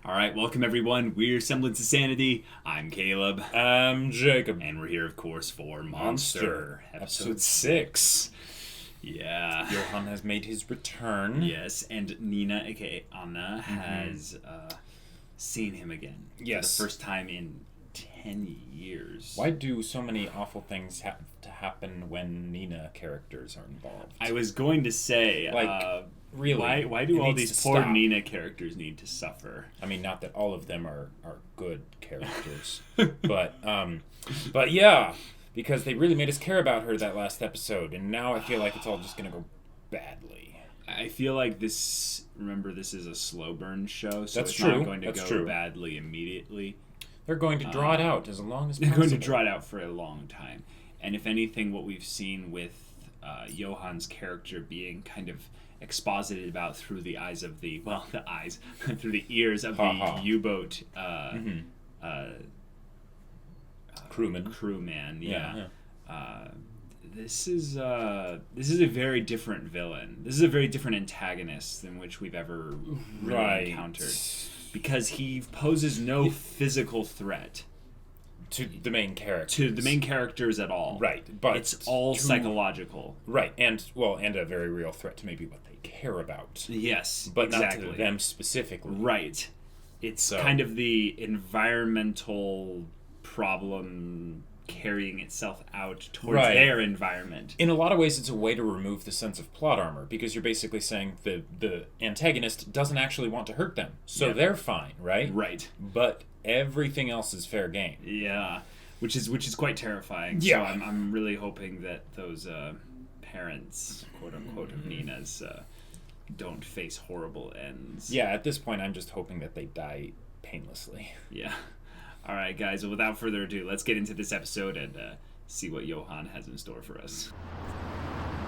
All right, welcome everyone. We're Semblance of Sanity. I'm Caleb. I'm Jacob. And we're here, of course, for Monster, episode 6. Yeah. Johan has made his return. Yes, and Nina, aka Anna, has seen him again. Yes. For the first time in 10 years. Why do so many awful things have to happen when Nina characters are involved? I was going to say, really, why do all these poor stop. Nina characters need to suffer? I mean, not that all of them are good characters, but yeah, because they really made us care about her that last episode, and now I feel like it's all just gonna go badly. I feel like this. Remember, this is a slow burn show, so That's it's true. not going to That's go true. badly immediately. They're going to draw it out as long as They're possible. going to draw it out for a long time. And if anything, what we've seen with Johan's character being kind of exposited about through the eyes of the through the ears of the U-boat crewman. Yeah. This is a very different villain. This is a very different antagonist than which we've ever really encountered, because he poses no physical threat to the main characters. To the main characters at all. Right, but it's all psychological. Right, and a very real threat to maybe what they care about. Yes, but exactly. not to them specifically. Right. It's kind of the environmental problem carrying itself out towards their environment. In a lot of ways, it's a way to remove the sense of plot armor, because you're basically saying the antagonist doesn't actually want to hurt them, so they're fine, right? Right. But everything else is fair game. Yeah, which is quite terrifying. Yeah. So I'm really hoping that those parents, quote unquote, of Nina's don't face horrible ends. Yeah, at this point, I'm just hoping that they die painlessly. Yeah. All right, guys. Well, without further ado, let's get into this episode and see what Johan has in store for us.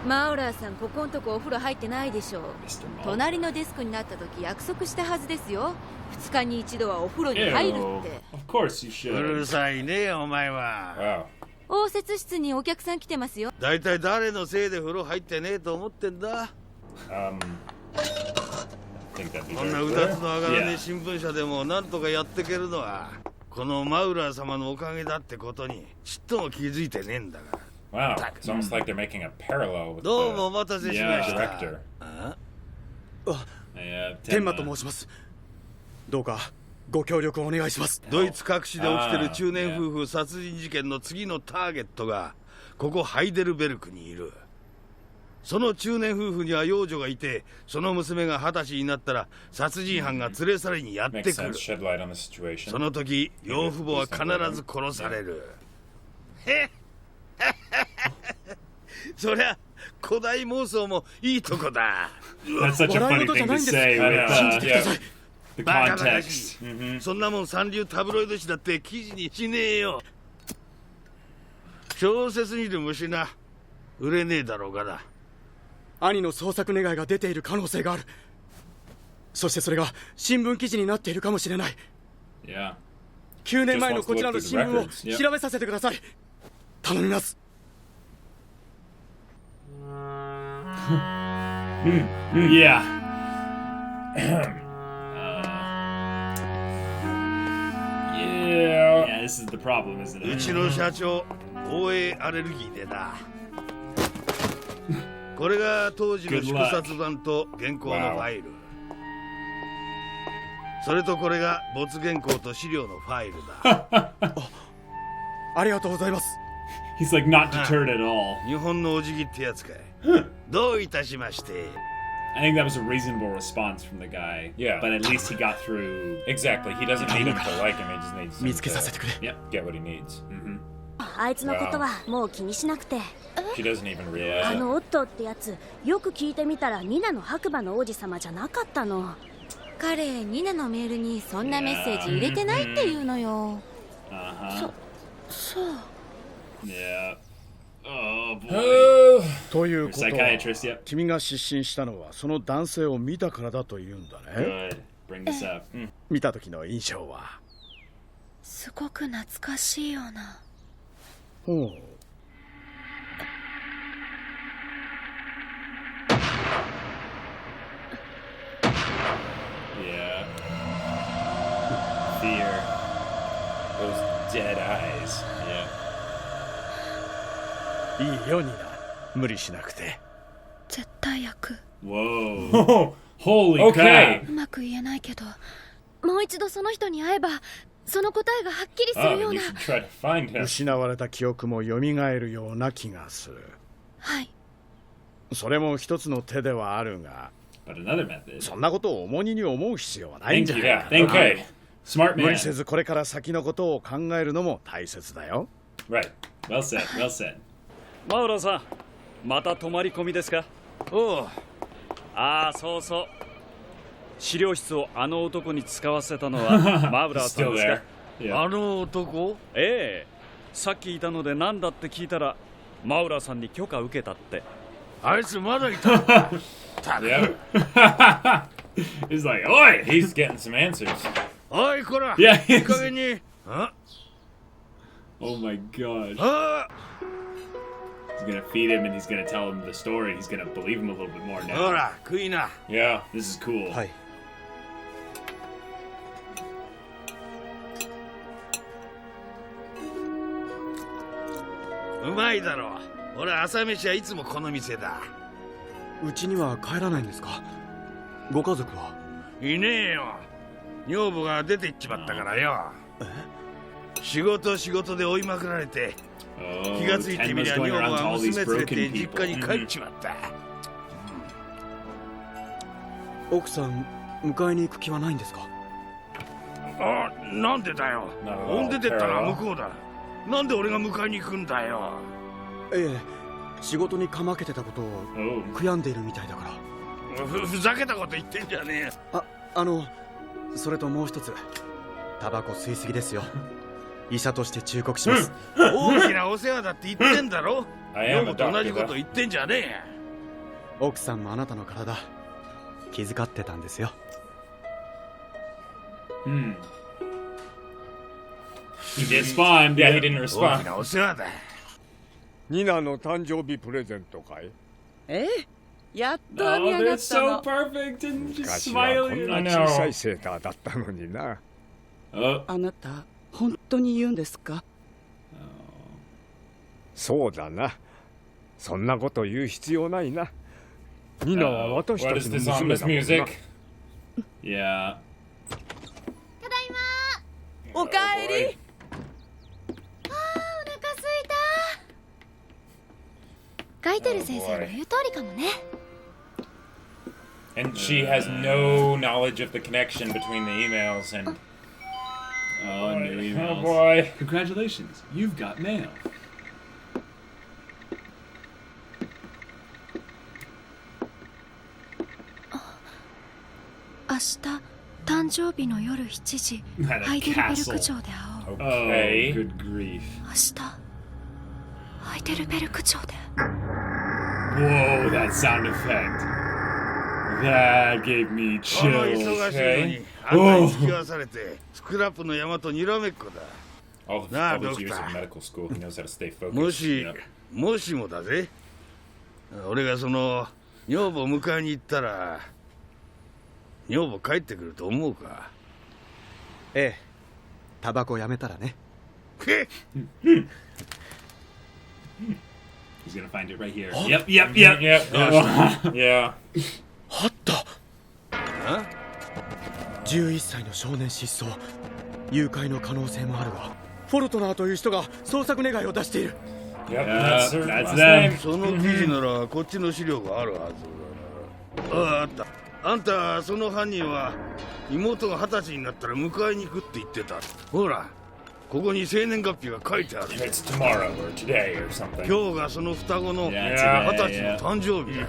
Mauler さん、ここんとこお風呂入ってないでしょう。 Mr. Mauler. 隣のデスクになった時約束したはずですよ。2日に一度はお風呂に入るって。Of course you should. うるさいねお前は。応接室にお客さん来てますよ。だいたい誰のせいで風呂入ってねえと思ってんだ。こんなうだつの上がらねえ新聞社でもなんとかやってけるのはこのマウラー様のおかげだってことにちっとも気づいてねえんだが。Wow, it's almost like they're making a parallel with どうもお待たせしました director. 天馬と申します。どうかご協力をお願いします。ドイツ各地で起きてる中年夫婦殺人事件の次のターゲットがここハイデルベルクにいる。その中年夫婦には養女がいて、その娘が20歳になったら殺人犯が連れ去りにやってくる。その時養父母は必ず殺される。へっそりゃ古代妄想もいいとこだ。 That's such a funny thing to say with the context. そんなもん三流タブロイド紙だって記事にしねえよ。小説にでもしな売れねえだろうがな。兄の捜索願いが出ている可能性がある。そしてそれが新聞記事になっているかもしれない。9年前のこちらの新聞を調べさせてください。頼みます。Yeah. Yeah, this is the problem, isn't it? うちの社長、大江アレルギーでな。これが当時の祝殺版と原稿のファイル。それとこれが没原稿と資料のファイルだ。ありがとうございます。He's like not deterred at all. 日本のお辞儀ってやつかい。どういたしまして。I think that was a reasonable response from the guy. Yeah. But at least he got through. Exactly. He doesn't need him to like him. He just needs him 見つけさせてくれ。get what he needs. あいつのことはもう気にしなくて。 She doesn't even realize あのオットーってやつ、よく聞いてみたらニナの白馬の王子様じゃなかったの。彼、ニナのメールにそんなメッセージ入れてないって言うのよ。そう。Yeah. Oh boy. ということは Psychiatrist, yep. 君が失神したのはその男性を見たからだと言うんだね。 Good. Bring this up. 見た時の印象は。すごく懐かしいような。ほう。Yeah. fear. Those dead eyes. Yeah. いいよニナ、無理しなくて。絶対役。 Whoa. Holy Okay. crap. うまく言えないけど、もう一度その人に会えばその答えがはっきりす Oh, るよう you な。 should try to find him. 失われた記憶も蘇るような気がする。はい。それも一つの手ではあるが、 But another method. そんなことを重荷に思う必要はないん Thank じゃ you. ないか Thank な。 you. Smart 無 man. 理せずこれから先のことを考えるのも大切だよ。 Right. Well said. Well said. マウラーさん、また泊まり込みですか？おう、ああ、そうそう。資料室をあの男に使わせたのはマウラーさん Still です there. か？ Yeah. あの男？ええ、さっきいたので何だって聞いたらマウラーさんに許可受けたって。あいつまだいたのか。Yeah. He's like, oi! He's getting some answers. おいこら、 Yeah, いい加減に。あ Oh my gosh. あ、 He's gonna feed him and he's gonna tell him the story. He's gonna believe him a little bit more ほ now. ら食いな。 Yeah. This is cool. はい。うまいだろう。俺朝飯はいつもこの店だ。うちには帰らないんですか？ご家族は？いねえよ。女房が出て行っちまったからよ。仕事で追いまくられて、 Oh, 気がついてみり Tenma's ゃ女 going 房 around to は all these 娘連れ broken て実 people. 家に帰っちまった。奥さん迎えに行く気はないんですか？あ、なんでだよ。 Not at all 追んでてったのは parallel. 向こうだ。なんで俺が迎えに行くんだよ。ええ、仕事にかまけてたことを Oh. 悔やんでいるみたいだから。ふざけたこと言ってんじゃねえ。それともう一つ、タバコ吸いすぎですよ。医者として忠告します。大きなお世話だって言ってんだろ。 I 女 am a 房と同じ doctor. こと though. 言ってんじゃねえ。奥さんもあなたの体気遣ってたんですよ。Hmm. He did respond. Yeah, he didn't 大き respond. なお世話だ。ニナの誕生日プレゼントかい？ええ、やっと編 Oh, み上が they're った so の。 perfect and just 昔はこん smiling. な小さいセーターだったのにな。 Oh. あなた本当に言うんですか？そうだな。そんなこと言う必要ないな。ニナは私 What た is ちの this 娘 ominous だもんな。 music? Yeah. おかえり。お腹すいた。ガイテル先生の言う通りかもね。 And she has no knowledge of the connection between the emails and. Oh, new emails. Oh boy. Congratulations. You've got mail. 明日誕生日の夜7時、 At a ハイデルベルク castle. 城で会おう。 Oh, Okay. good grief. 明日ハイデルベルク城で。 Whoa, that sound effect. That gave me この chills. 忙しいのにあんなに付き合わされてスクラップの山とにらめっこだ。 All the, Nah, all those years doctor. of medical school, he knows how to stay focused. もし you know. もしもだぜ。俺がその女房迎えに行ったら女房帰ってくると思うか。ええ、タバコやめたらね。へっ He's gonna find it right here. Yep, yep, yep. Yep. Yeah. あった。あ11歳の少年失踪、誘拐の可能性もあるが、フォルトナーという人が捜索願いを出している。 Yep. Yeah, That's her that's last them. name. その記事ならこっちの資料があるはずだな。ああった。あんたその犯人は妹が20歳になったら迎えに行くって言ってた。ほらここに生年月日が書いてある。 It's tomorrow or today or something. 今日がその双子の Yeah, 20 today, 歳の誕生日だ。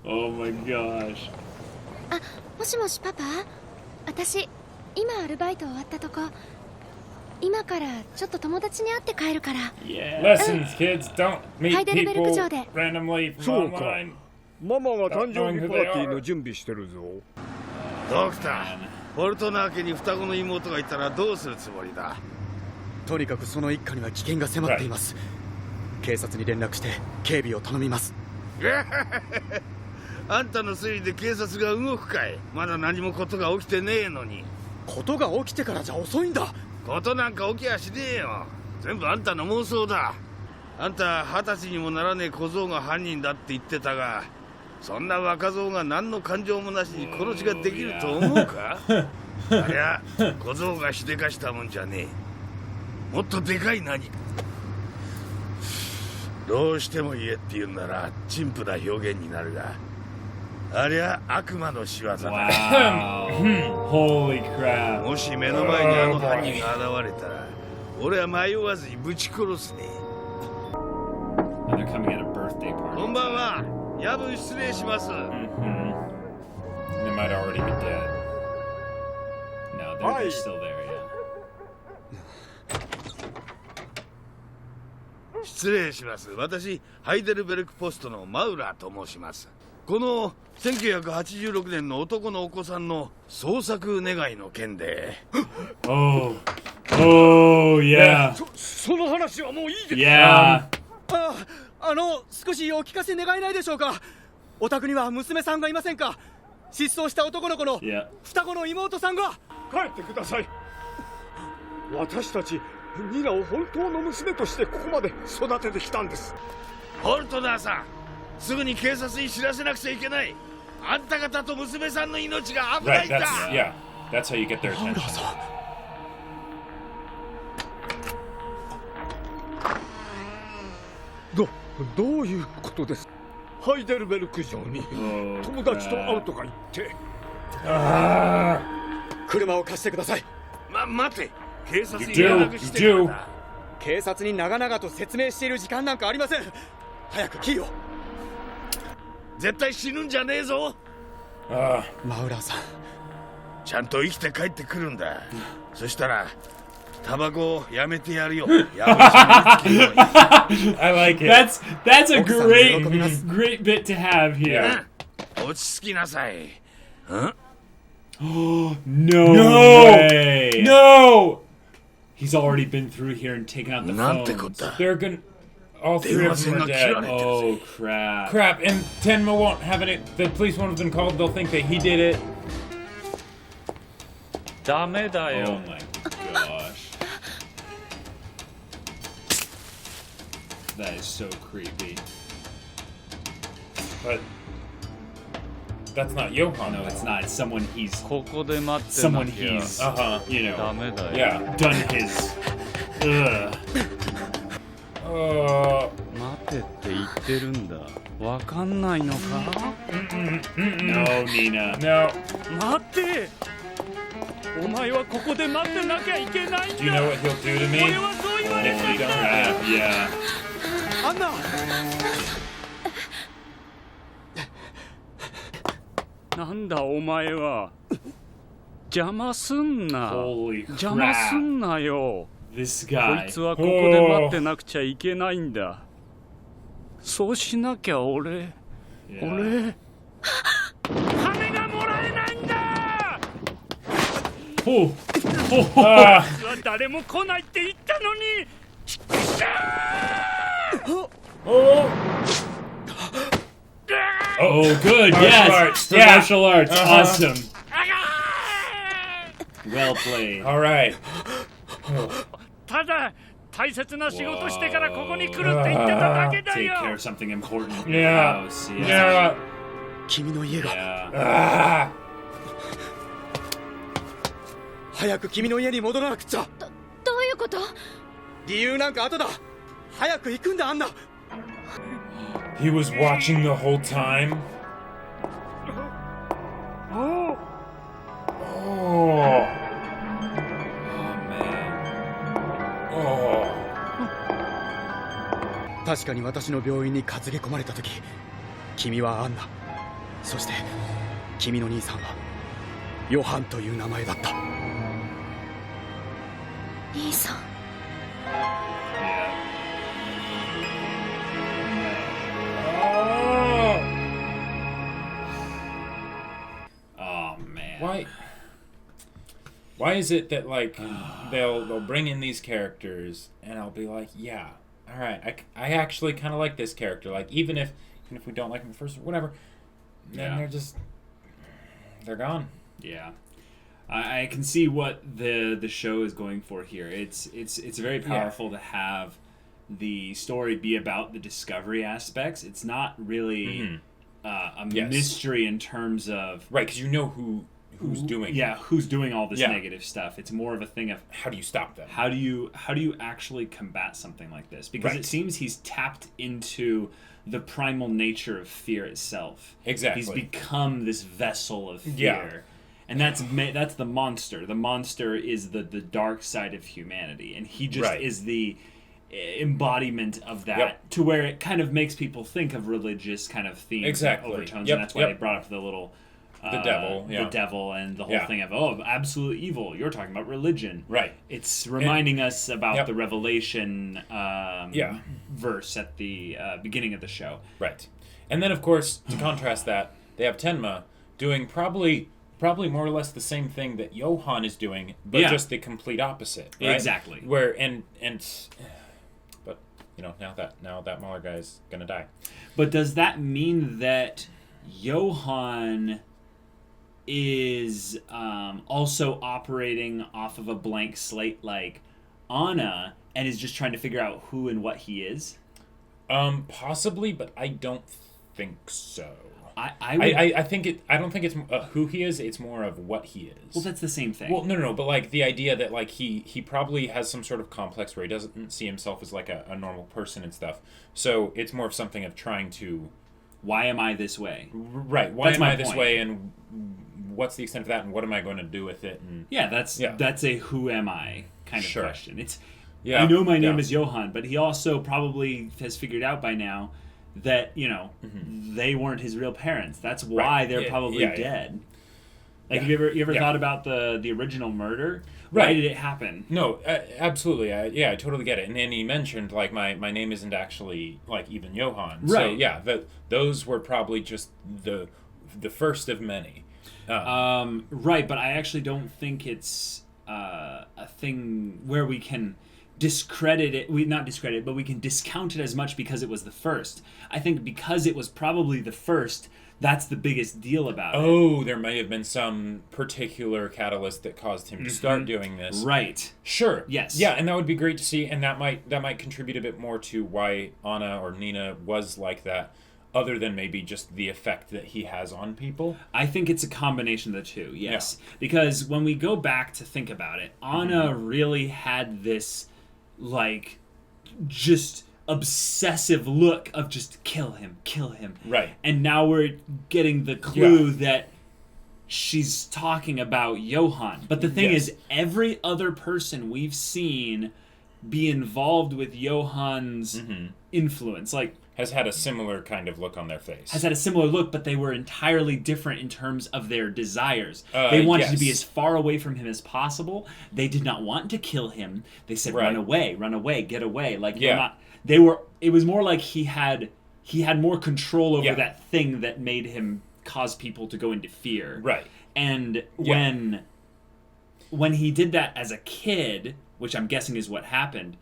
Oh my gosh. あ、もしもしパパ？私今アルバイト終わったとこ。今からちょっと友達に会って帰るから。 Yeah. Lessons, kids. Don't meet Heidelberg people 城で。 randomly そう from か online. ママは誕生日パーティーの準備してるぞ。ドクター、フォルトナー家に双子の妹がいたらどうするつもりだ。とにかくその一家には危険が迫っています。警察に連絡して警備を頼みます。あんたの推理で警察が動くかい。まだ何もことが起きてねえのに。ことが起きてからじゃ遅いんだ。ことなんか起きやしねえよ。全部あんたの妄想だ。あんた20歳にもならねえ小僧が犯人だって言ってたが、そんな若造が何の感情もなしに殺しができると思うか？ありゃ小僧がしでかしたもんじゃねえ。もっとでかい何か。どうしても言えって言うなら陳腐な表現になるが、ありゃ悪魔の仕業だ。Holy crap. もし目の前にあの犯人が現れたら、俺は迷わずにぶち殺すね。And they're coming at a birthday party. こんばんは。夜分失礼します。They might already be dead. No, they're still there, yeah. 失礼します。私、ハイデルベルクポストのマウラーと申します。この1986年の男のお子さんの捜索願いの件で。Oh, yeah. その話はもういいです。Yeah. 少しお聞かせ願えないでしょうか。お宅には娘さんがいませんか？失踪した男の子の双子の妹さんが。帰ってください。私たちニナを本当の娘としてここまで育ててきたんです。ホルトナーさん、すぐに警察に知らせなくちゃいけない。あんた方と娘さんの命が危ないんだ。That's how you get their attention. どういうことです？ハイデルベルク城に友達と会うとか言って。車を貸してください。待て。警察に連絡してるんだ。警察に長々と説明している時間なんかありません。早くキーを。絶対死ぬんじゃねえぞ。マウラーさん、ちゃんと生きて帰ってくるんだ。そしたらタバコをやめてやるよ。I like it. That's a great bit to have here. 落ち着きなさい。No way. No. He's already been through here and taken out the phones. They're gonna. All three of them are dead. Oh crap. Crap, and Tenma won't have it. The police won't have been called. They'll think that he did it. ダメだ Oh よ。 my gosh. That is so creepy. But that's not Johan. No, it's not. It's someone he's ここで待ってな someone きゃ he's you ダ know メだよ。 Yeah. done his. Ugh. 待てって言ってるんだ。わかんないのか？ No, Nina. No. 待て。お前はここで待ってなきゃいけないんだ。 Do you know what he'll do to me? 俺はそう言われ If た we んだ。 don't have. Yeah. アンナ。なんだお前は。邪魔すんな。 Holy 邪魔す crap. んなよ。 This こ guy. いつはここで待ってなくちゃいけないんだ。そうしなきゃ俺 Yeah. 金がもらえないんだ。 Oh. は誰も来ないって言ったのに。 Oh, good. Martial Yes. arts. The Yeah. martial arts. Awesome. Well played. All right. ただ大切な仕事してからここに来るって言ってただけだ Take よ。 care of something important in Yeah. your house. Yeah. 君の家が。 Yeah. 早く君の家に戻らなくちゃ。どういうこと？理由なんか後だ。早く行くんだアンナ。 He was watching the whole time. Oh. Oh man. Oh. 確かに私の病院に担ぎ込まれた時、君はアンナ、そして君の兄さんはヨハンという名前だった。兄さん。 Oh man. Why is it that like they'll bring in these characters and I'll be like, yeah, all right, I actually kind of like this character. Like even if we don't like him first or whatever, And they're gone. Yeah. I can see what the show is going for here. It's very powerful to have the story be about the discovery aspects. It's not really a mystery in terms of... Right, because you know who's doing who's doing all this negative stuff. It's more of a thing of... How do you stop them? How do you actually combat something like this? Because it seems he's tapped into the primal nature of fear itself. Exactly. He's become this vessel of fear. And that's the monster. The monster is the dark side of humanity. And he just is the embodiment of that, to where it kind of makes people think of religious kind of themes and overtones. And that's why they brought up the little... the devil and the whole thing of absolute evil. You're talking about religion, right? It's reminding us about the Revelation verse at the beginning of the show, right? And then, of course, to contrast that, they have Tenma doing probably more or less the same thing that Johan is doing, but just the complete opposite, right? Exactly. Where but now that Mauler guy is gonna die. But does that mean that Johan is also operating off of a blank slate like Anna and is just trying to figure out who and what he is? Possibly, but I don't think so. I think I don't think it's who he is. It's more of what he is. Well, that's the same thing. Well, no. But like the idea that like he probably has some sort of complex where he doesn't see himself as like a normal person and stuff. So it's more of something of trying to... Why am I this way? Right. Why am I this way, and what's the extent of that, and what am I going to do with it? And that's a who am I kind of question. It's Yeah. I know my name is Johan, but he also probably has figured out by now that, you know, they weren't his real parents. That's why they're probably dead. Like, have you ever thought about the original murder? Why did it happen? No, absolutely. I totally get it. And then he mentioned, like, my name isn't actually, like, even Johan. Right. So, yeah, those were probably just the first of many. Right, but I actually don't think it's a thing where we can discredit it. Not discredit, but we can discount it as much because it was the first. I think because it was probably the first, that's the biggest deal about it. Oh, there may have been some particular catalyst that caused him to start doing this. Right. Sure. Yes. Yeah, and that would be great to see, and that might contribute a bit more to why Anna or Nina was like that, other than maybe just the effect that he has on people. I think it's a combination of the two, yes. Yeah. Because when we go back to think about it, Anna really had this, like, just obsessive look of just kill him. Right. And now we're getting the clue that she's talking about Johan. But the thing is, every other person we've seen be involved with Johan's influence, like, has had a similar kind of look on their face. Has had a similar look, but they were entirely different in terms of their desires. They wanted to be as far away from him as possible. They did not want to kill him. They said, run away, get away. Like, it was more like he had more control over that thing that made him cause people to go into fear. Right. And when he did that as a kid, which I'm guessing is what happened,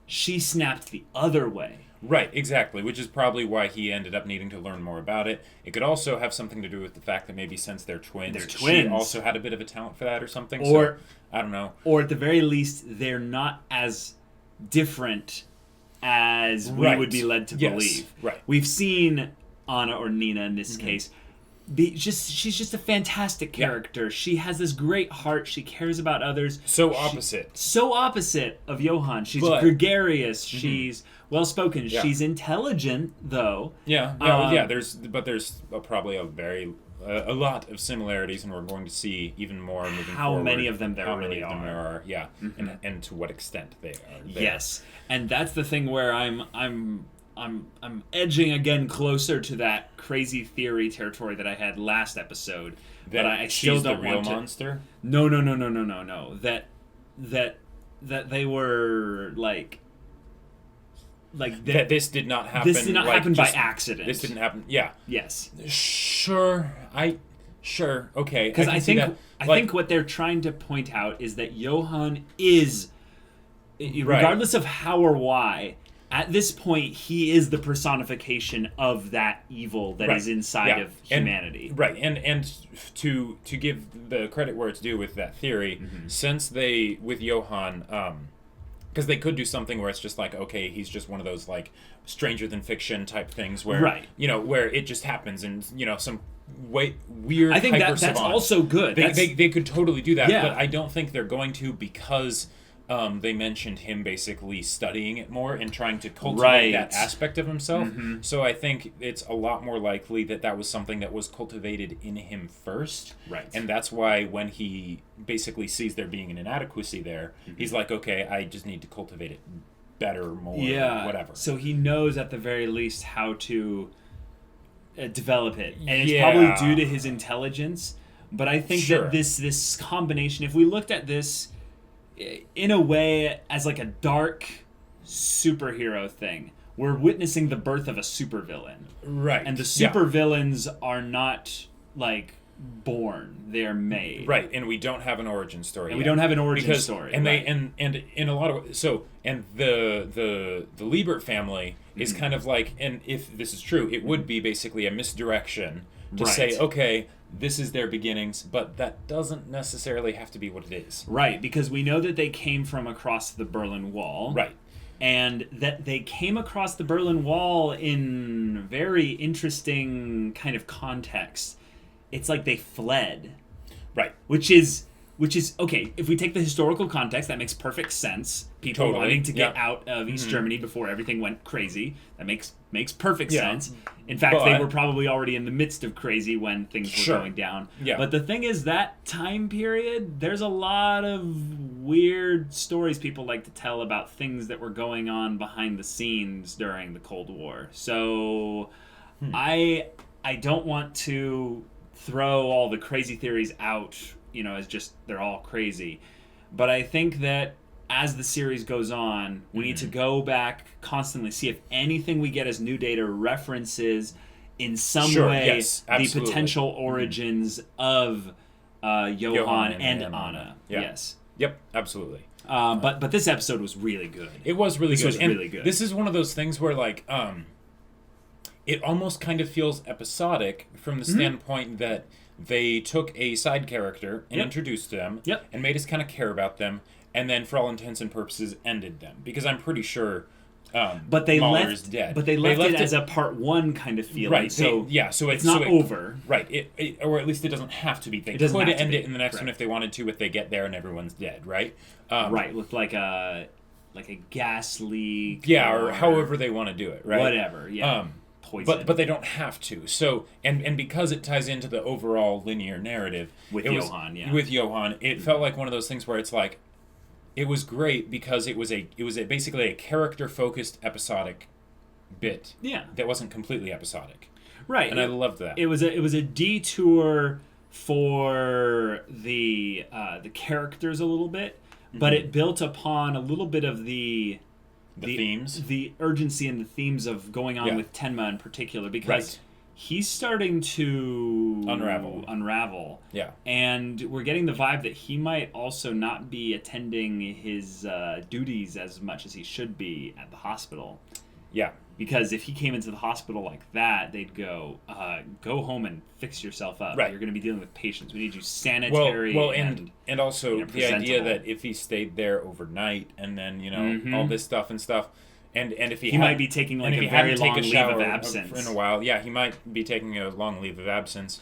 she snapped the other way. Right, exactly, which is probably why he ended up needing to learn more about it. It could also have something to do with the fact that maybe since they're twins, she also had a bit of a talent for that or something. Or, so, I don't know. Or at the very least, they're not as different as we would be led to believe. Right. We've seen Anna or Nina in this case. She's just a fantastic character. Yeah. She has this great heart. She cares about others. So opposite. So opposite of Johan. She's gregarious. She's well-spoken. Yeah. She's intelligent, though. Yeah. There's probably a lot of similarities, and we're going to see even more moving forward. How many of them there really are. Yeah, and to what extent they are. Yes, and that's the thing where I'm edging again closer to that crazy theory territory that I had last episode. That I still don't the real want to. Monster? No. That they were like that this did not happen. This did not happen by accident. This didn't happen. Yeah. Yes. Sure. Okay. Because I think what they're trying to point out is that Johan is, regardless of how or why, at this point, he is the personification of that evil that is inside of humanity. And to give the credit where it's due with that theory, since they, with Johann, because they could do something where it's just like, okay, he's just one of those, like, stranger than fiction type things where, you know, where it just happens and, you know, some weird I think that's also good. They could totally do that, but I don't think they're going to because they mentioned him basically studying it more and trying to cultivate that aspect of himself. So I think it's a lot more likely that was something that was cultivated in him first. And that's why when he basically sees there being an inadequacy there, he's like, okay, I just need to cultivate it better, more, whatever. So he knows at the very least how to develop it. And it's probably due to his intelligence. But I think that this combination, if we looked at this in a way as like a dark superhero thing, we're witnessing the birth of a supervillain. And the supervillains are not like born, they're made. And we don't have an origin story. And we don't have an origin story. And they and in a lot of and the Liebert family is kind of like, and if this is true, it would be basically a misdirection to say, okay, this is their beginnings, but that doesn't necessarily have to be what it is. Because we know that they came from across the Berlin Wall. And that they came across the Berlin Wall in very interesting kind of context. It's like they fled. Which is okay, if we take the historical context, that makes perfect sense. People wanting to get out of East Germany before everything went crazy. That makes perfect sense. In fact, they were probably already in the midst of crazy when things were going down. But the thing is, that time period, there's a lot of weird stories people like to tell about things that were going on behind the scenes during the Cold War. So I don't want to throw all the crazy theories out, you know, as just they're all crazy. But I think that as the series goes on, we need to go back constantly, see if anything we get as new data references in some way the potential origins of Johann and Anna. Yep, absolutely. But this episode was really good. It was really good. This was really good. This is one of those things where, like, it almost kind of feels episodic from the standpoint that they took a side character and introduced them and made us kind of care about them, and then for all intents and purposes ended them, because I'm pretty sure but they Mauler left is dead. But they left it as a part one kind of feeling. So it's not over. It or at least it doesn't have to be. They could end it in the next one if they wanted to, if they get there and everyone's dead, with like a gas leak. Or however they want to do it, right? Whatever, poison. But they don't have to. So and because it ties into the overall linear narrative with Johann, it felt like one of those things where it's like, it was great because it was basically a character focused episodic bit. That wasn't completely episodic. And I loved that. It was a detour for the characters a little bit, but it built upon a little bit of the themes, the urgency and the themes of going on with Tenma in particular, because he's starting to unravel. And we're getting the vibe that he might also not be attending his duties as much as he should be at the hospital. Because if he came into the hospital like that, they'd go home and fix yourself up. You're going to be dealing with patients. We need you sanitary. And also the idea that if he stayed there overnight and then all this stuff and stuff, and if he might be taking like a very long leave of absence in a while. He might be taking a long leave of absence.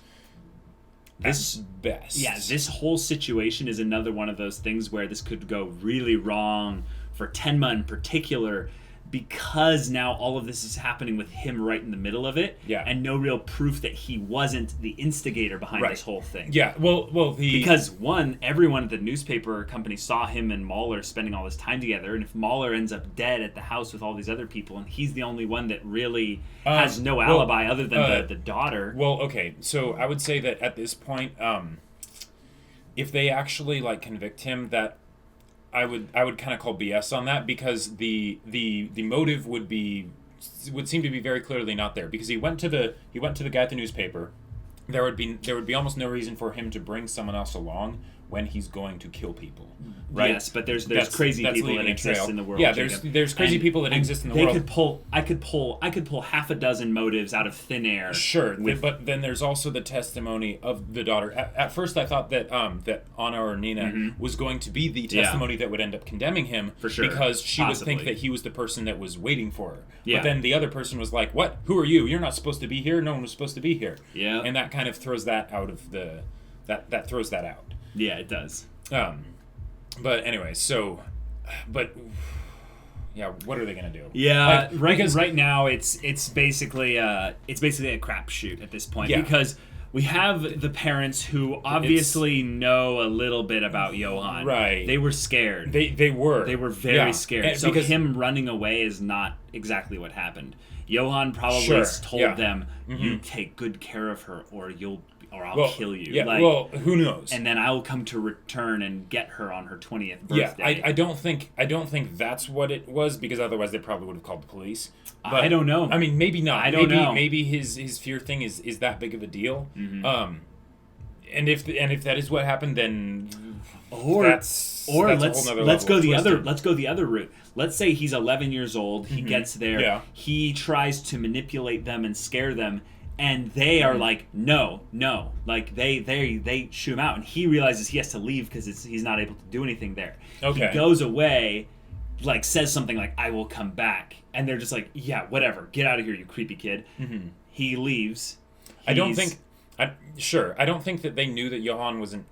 This whole situation is another one of those things where this could go really wrong for Tenma in particular, because now all of this is happening with him right in the middle of it, and no real proof that he wasn't the instigator behind this whole thing. Because everyone at the newspaper company saw him and Mauler spending all this time together, and if Mauler ends up dead at the house with all these other people, and he's the only one that really has no alibi other than the daughter. So I would say that at this point, if they actually convict him, that I would kind of call BS on that, because the motive would seem to be very clearly not there, because he went to the guy at the newspaper. There would be almost no reason for him to bring someone else along when he's going to kill people. Right? Yes, but there's crazy people that exist in the world. Yeah, there's crazy people that exist in the world. I could pull half a dozen motives out of thin air. Sure, but then there's also the testimony of the daughter. At first, I thought that that Anna or Nina was going to be the testimony that would end up condemning him, for sure, because she would think that he was the person that was waiting for her. Yeah. But then the other person was like, "What? Who are you? You're not supposed to be here. No one was supposed to be here." Yeah, and that kind of throws that out of the that throws that out. Yeah, it does. But anyway, yeah, what are they gonna do? Yeah, right now it's basically a crapshoot at this point, because we have the parents who obviously know a little bit about Johan. Right. They were scared. They were very scared. So because him running away is not exactly what happened. Johan probably told them, "You take good care of her, or I'll kill you." Yeah, well, who knows? And then I will come to return and get her on her 20th birthday. Yeah, I don't think that's what it was, because otherwise they probably would have called the police. But, I don't know. I mean, maybe not. I don't know. Maybe his fear thing is that big of a deal. Mm-hmm. And if that is what happened, then let's go the other route. Let's say he's 11 years old. He gets there. Yeah. He tries to manipulate them and scare them. And they are like, no. Like, they shoo him out. And he realizes he has to leave because he's not able to do anything there. Okay. He goes away, like, says something like, "I will come back." And they're just like, "Yeah, whatever. Get out of here, you creepy kid." Mm-hmm. He leaves. I don't think that they knew that Johan wasn't,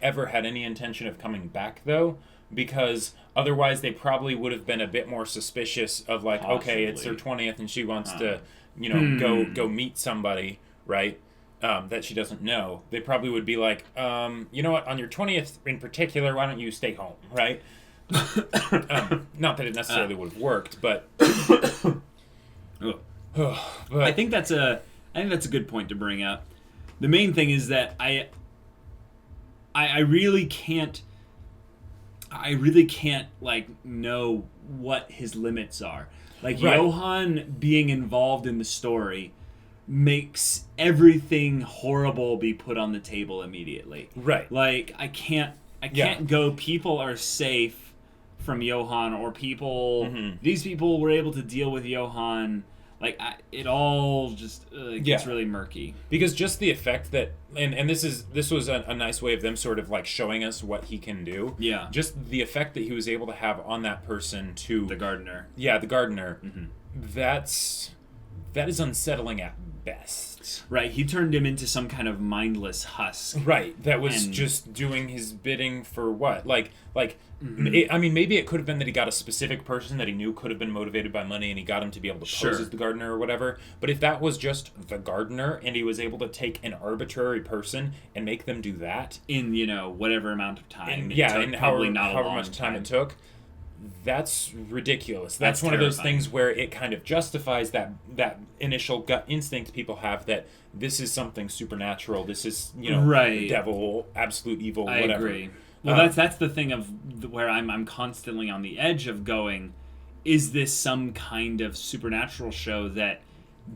ever had any intention of coming back, though. Because otherwise they probably would have been a bit more suspicious of, like, possibly. Okay, it's her 20th and she wants to... go meet somebody, right, that she doesn't know. They probably would be like, you know what, on your 20th in particular, why don't you stay home, right? Not that it necessarily would have worked, but... I think that's a good point to bring up. The main thing is that I really can't like know what his limits are. Like, right. Johan being involved in the story makes everything horrible be put on the table immediately. Right. Like, I can't go, people are safe from Johan, or these people were able to deal with Johan. Like, it all just gets really murky. Because just the effect that, and this was a nice way of them sort of like showing us what he can do. Yeah. Just the effect that he was able to have on that person to... The gardener. Yeah, the gardener. Mm-hmm. That is unsettling at best. Right, he turned him into some kind of mindless husk. Right, that was just doing his bidding for what? Maybe it could have been that he got a specific person that he knew could have been motivated by money, and he got him to be able to pose as the gardener or whatever. But if that was just the gardener, and he was able to take an arbitrary person and make them do that in, whatever amount of time, however much time it took, that's ridiculous. That's one terrifying. Of those things where it kind of justifies that initial gut instinct people have that this is something supernatural. This is the devil, absolute evil, whatever. I agree. Well, that's the thing of where I'm constantly on the edge of going, is this some kind of supernatural show that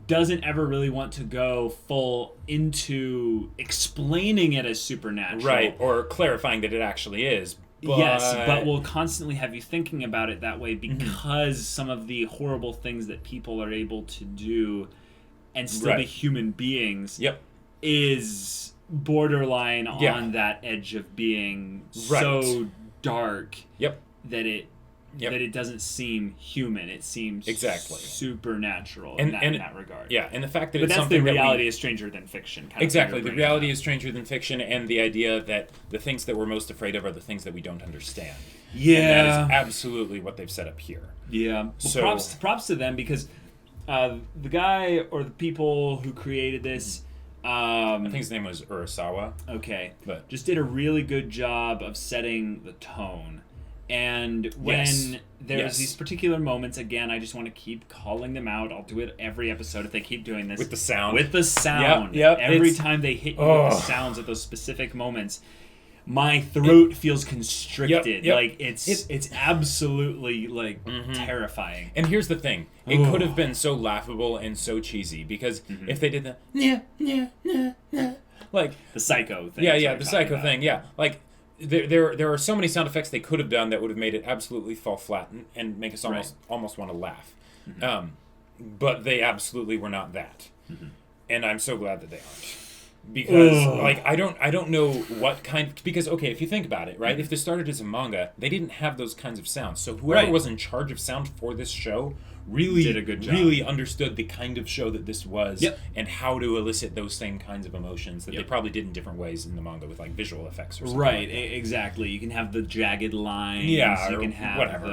doesn't ever really want to go full into explaining it as supernatural, right, or clarifying that it actually is. Yes, but we'll constantly have you thinking about it that way because some of the horrible things that people are able to do and still be human beings is borderline on that edge of being so dark that it doesn't seem human. It seems supernatural in that regard. Yeah, and the fact that but it's that's something the reality is stranger than fiction. Exactly, the reality is stranger than fiction, and the idea that the things that we're most afraid of are the things that we don't understand. Yeah, and that is absolutely what they've set up here. Yeah, well, props to them, because the guy or the people who created this. I think his name was Urasawa. Okay, but just did a really good job of setting the tone. And when there's these particular moments, again, I just want to keep calling them out. I'll do it every episode if they keep doing this. With the sound. With the sound. Yep. Every time they hit you with the sounds at those specific moments, my throat feels constricted. Yep. Like, it's absolutely, like, terrifying. And here's the thing. It could have been so laughable and so cheesy, because if they did the... like... The psycho thing. Yeah, the psycho thing, yeah. Like... there are so many sound effects they could have done that would have made it absolutely fall flat and make us almost want to laugh. Mm-hmm. But they absolutely were not that. Mm-hmm. And I'm so glad that they aren't. Because I don't know what kind, because okay, if you think about it, right? Mm-hmm. If this started as a manga, they didn't have those kinds of sounds. So whoever was in charge of sound for this show really did a good job. Really understood the kind of show that this was and how to elicit those same kinds of emotions that they probably did in different ways in the manga with like visual effects or something. Right, like that. Exactly. You can have the jagged lines, you can have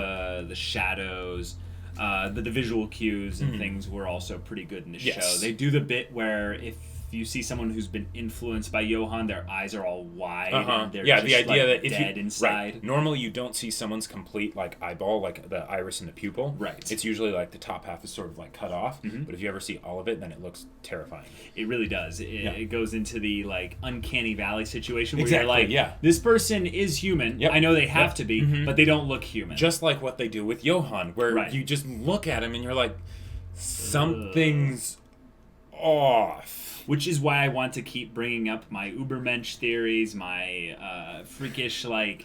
the shadows. The visual cues and things were also pretty good in the show. They do the bit where if you see someone who's been influenced by Johan, their eyes are all wide and they're just the idea that if dead inside. Right. Normally you don't see someone's complete like eyeball, like the iris and the pupil. Right. It's usually like the top half is sort of like cut off. Mm-hmm. But if you ever see all of it, then it looks terrifying. It really does. It goes into the like uncanny valley situation where you're like, this person is human. Yep. I know they have to be, but they don't look human. Just like what they do with Johan, where you just look at him and you're like, something's off. Which is why I want to keep bringing up my Ubermensch theories, my freakish, like,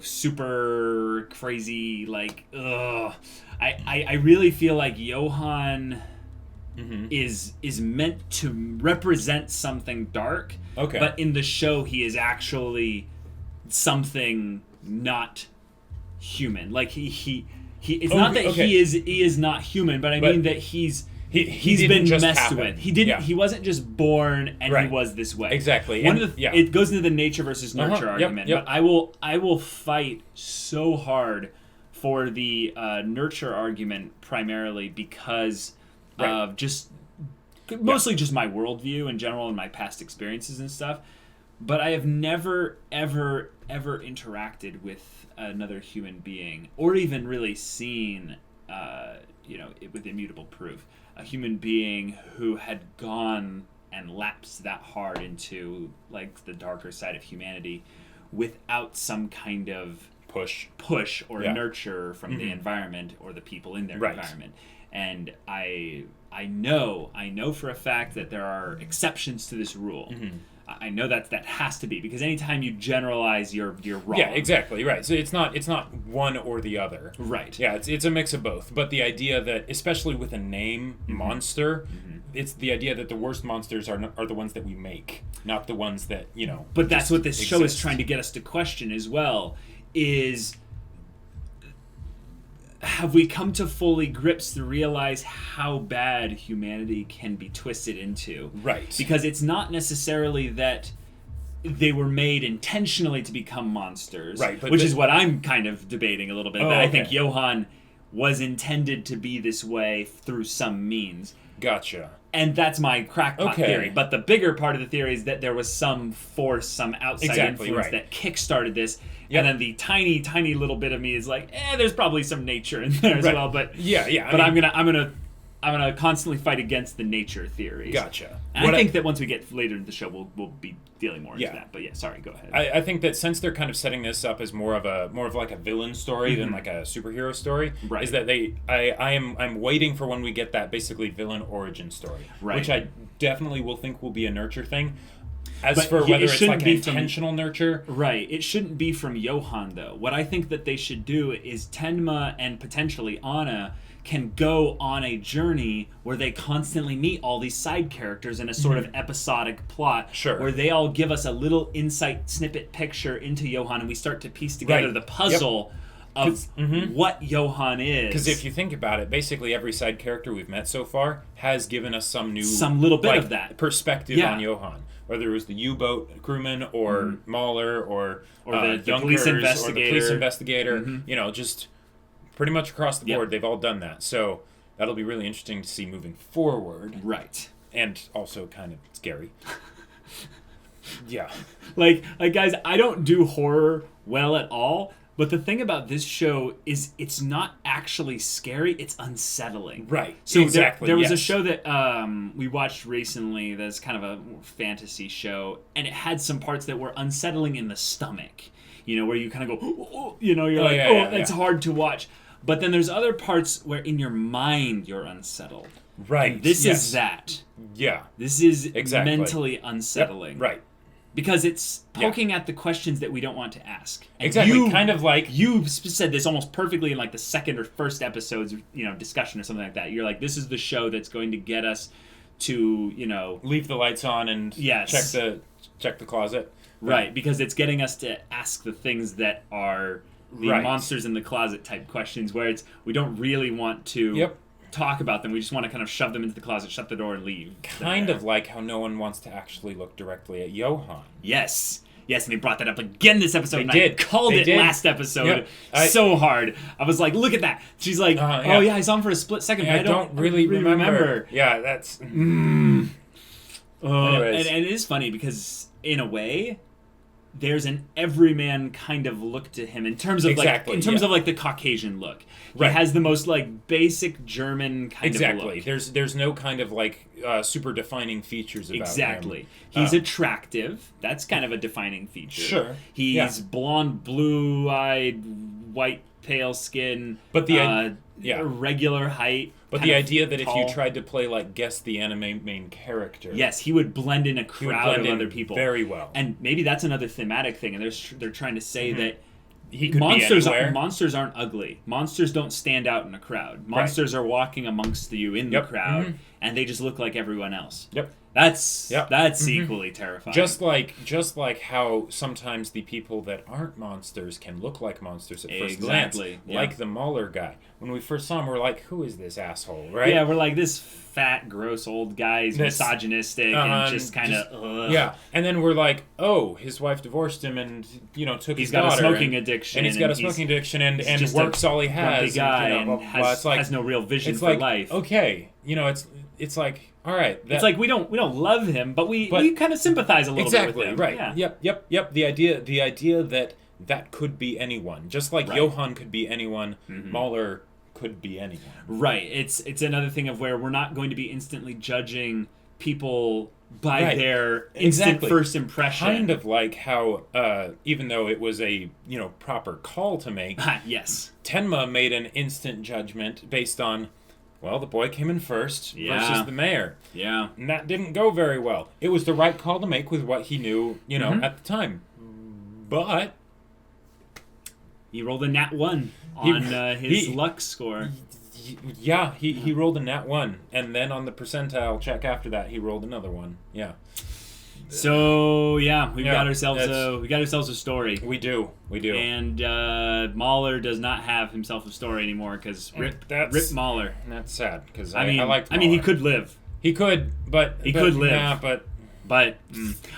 super crazy, like, I really feel like Johan is meant to represent something dark. Okay. But in the show, he is actually something not human. Like, he it's not that he is not human, but I mean that he's been messed with. He didn't. He wasn't just born and he was this way. Exactly. It goes into the nature versus nurture argument. But I will fight so hard for the nurture argument primarily because of just mostly just my worldview in general and my past experiences and stuff. But I have never ever interacted with another human being or even really seen with immutable proof. A human being who had gone and lapsed that hard into like the darker side of humanity without some kind of push or nurture from the environment or the people in their environment. And I know for a fact that there are exceptions to this rule. Mm-hmm. I know that has to be, because anytime you generalize, you're wrong. Yeah, exactly, right. So it's not one or the other. Right. Yeah, it's a mix of both. But the idea that, especially with a name, monster, it's the idea that the worst monsters are the ones that we make, not the ones that, But that's what this show is trying to get us to question as well, is have we come to fully grips to realize how bad humanity can be twisted into? Right. Because it's not necessarily that they were made intentionally to become monsters, right? Which is what I'm kind of debating a little bit. I think Johan was intended to be this way through some means. Gotcha. And that's my crackpot theory. But the bigger part of the theory is that there was some force, some outside influence that kickstarted this. Yep. And then the tiny, tiny little bit of me is like, there's probably some nature in there as well. But I'm gonna constantly fight against the nature theories. Gotcha. And I think that once we get later in the show, we'll be dealing more into that. But sorry, go ahead. I think that since they're kind of setting this up as more of like a villain story than like a superhero story, is that I'm waiting for when we get that basically villain origin story, which I definitely will think will be a nurture thing. As for whether it's like an intentional nurture. Right. It shouldn't be from Johan, though. What I think that they should do is Tenma and potentially Anna can go on a journey where they constantly meet all these side characters in a sort of episodic plot. Sure. Where they all give us a little insight snippet picture into Johan and we start to piece together the puzzle of what Johan is. Because if you think about it, basically every side character we've met so far has given us some little bit of that perspective on Johan. Whether it was the U-boat crewman or Mauler or the police investigator, just pretty much across the board, they've all done that. So that'll be really interesting to see moving forward. Right. And also kind of scary. Yeah. Like guys, I don't do horror well at all. But the thing about this show is it's not actually scary, it's unsettling. Right, so exactly. There was a show that we watched recently that's kind of a fantasy show, and it had some parts that were unsettling in the stomach. Where you kind of go, you're it's hard to watch. But then there's other parts where in your mind you're unsettled. Right. And this is that. Yeah. This is mentally unsettling. Yep. Right. Because it's poking at the questions that we don't want to ask. And exactly. Kind of like... You said this almost perfectly in like the second or first episode's discussion or something like that. You're like, this is the show that's going to get us to, leave the lights on and check the closet. Right, because it's getting us to ask the things that are the monsters in the closet type questions where we don't really want to talk about them. We just want to kind of shove them into the closet, shut the door, and leave. Kind of like how no one wants to actually look directly at Johan. Yes, and they brought that up again this episode. They I called it last episode so hard. I was like, look at that. She's like, oh yeah, I saw him for a split second, but I don't really remember. Yeah, that's... And it is funny because, in a way... there's an everyman kind of look to him in terms of of like the Caucasian look. He has the most like basic German kind of look. There's no kind of like super defining features about him. He's attractive. That's kind of a defining feature. Sure. He's blonde, blue-eyed, white, pale skin. But the irregular height. But the idea that if you tried to play, like, guess the anime main character... Yes, he would blend in a crowd of other people. Very well. And maybe that's another thematic thing, and they're trying to say that he could be monsters aren't ugly. Monsters don't stand out in a crowd. Monsters are walking amongst you in the crowd, and they just look like everyone else. Yep. That's equally terrifying. Just like how sometimes the people that aren't monsters can look like monsters at first glance. Like the Mauler guy. When we first saw him, we're like, who is this asshole, right? Yeah, we're like, this fat, gross old guy is misogynistic and just kind of... Yeah, and then we're like, oh, his wife divorced him and, took his daughter. He's got a smoking addiction. And he's got a smoking addiction and works all he has. Guy and has no real vision for life. Okay, it's like... All right. It's like we don't love him, but we kind of sympathize a little bit with him. Right. Yeah. Yep. The idea that could be anyone, just like Johan could be anyone, Mauler could be anyone. Right. It's another thing of where we're not going to be instantly judging people by their instant first impression. Kind of like how even though it was a proper call to make, yes, Tenma made an instant judgment based on. Well, the boy came in first versus the mayor. Yeah. And that didn't go very well. It was the right call to make with what he knew, at the time. But... he rolled a nat 1 on his luck score. Yeah, he rolled a nat 1. And then on the percentile check after that, he rolled another one. Yeah. So we got ourselves a story. We do. And Mauler does not have himself a story anymore because rip Mauler. That's sad because I liked Mauler. I mean, he could live. He could, but he could live. Yeah, but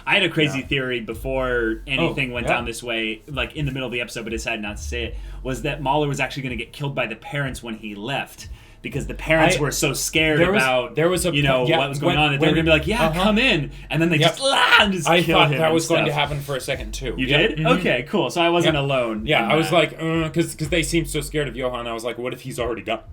I had a crazy theory before anything went down this way, like in the middle of the episode, but decided not to say it. Was that Mauler was actually going to get killed by the parents when he left. Because the parents were so scared about what was going on that they were going to be like, come in. And then they just kill him. I thought that was going to happen for a second, too. You did? Mm-hmm. Okay, cool. So I wasn't alone. Yeah, I was like, because they seemed so scared of Johan. I was like, what if he's already got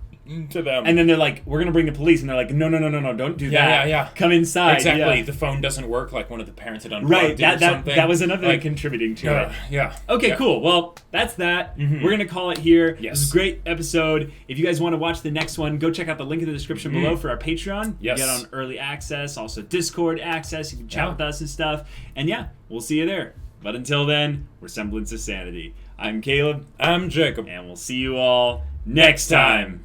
to them? And then they're like, we're going to bring the police. And they're like, no, don't do that. Yeah. Come inside. Exactly. The phone doesn't work like one of the parents had unplugged or something. That was another thing contributing to it. Yeah. Okay, cool. Well, that's that. Mm-hmm. We're going to call it here. Yes. This is a great episode. If you guys want to watch the next one, go check out the link in the description below for our Patreon. Yes. You get on early access, also Discord access. You can chat with us and stuff. And we'll see you there. But until then, we're Semblance of Sanity. I'm Caleb. I'm Jacob. And we'll see you all next time.